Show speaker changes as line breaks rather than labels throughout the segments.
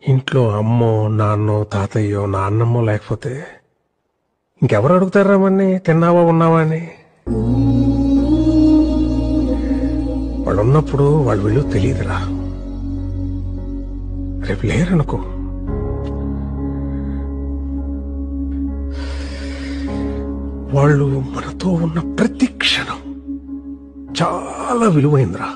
ఇంట్లో అమ్మో నాన్నో తాతయ్యో నాన్నమ్మో లేకపోతే ఇంకెవరు అడుగుతారా మన్ని తిన్నావా ఉన్నావా అని. వాళ్ళు ఉన్నప్పుడు వాళ్ళ విలువ తెలియదురా. రేపు లేరనుకో, వాళ్ళు మనతో ఉన్న ప్రతి క్షణం చాలా విలువైందిరా.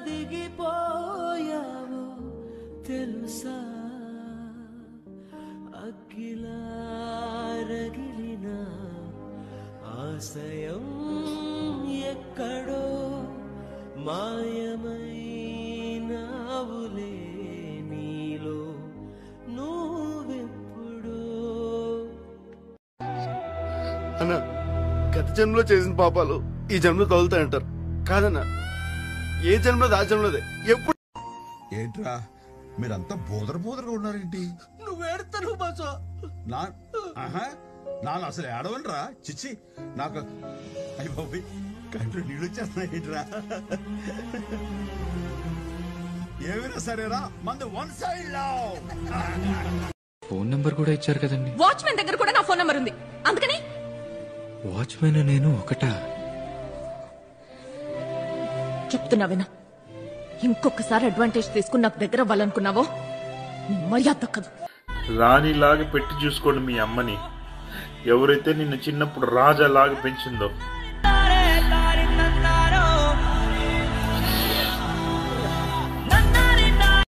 దిగిపోయావో తెలుసా అగ్గిలారగిలిన ఆశయం ఎక్కడో మాయమైనావులే నీలో నువ్వెప్పుడో.
అన్న గత జన్మలో చేసిన పాపాలు ఈ జన్మలో తగులుతాయంటారు కాదన్నా, ఏ జన్మలో ఆ జన్మలోదే. ఎప్పుడు
ఏంట్రా మీరంతా బోదరగా ఉన్నారేంటి?
నువ్వేడుతాను బాసో.
నాను అసలు ఏడవనరా, చిచ్చి నాకు అయ్యి బాబు కంట్లో నీళ్ళు వచ్చేస్తున్నాయిట్రా. ఏమైనా సరేరా మంది one side love.
Phone number కూడా ఇచ్చారు కదండి.
వాచ్మెన్ దగ్గర కూడా నా ఫోన్ నంబర్ ఉంది, అందుకని
వాచ్మెన్ నేను ఒకటా?
చెప్తున్నా వినా, ఇంకొకసారి అడ్వాంటేజ్ తీసుకుని నాకు దగ్గర అవ్వాలనుకున్నావో నీ మర్యాద దక్కదు.
రాణిలాగా పెట్టి చూసుకోండి మీ అమ్మని. ఎవరైతే నిన్ను చిన్నప్పుడు రాజాలాగా పెంచిందో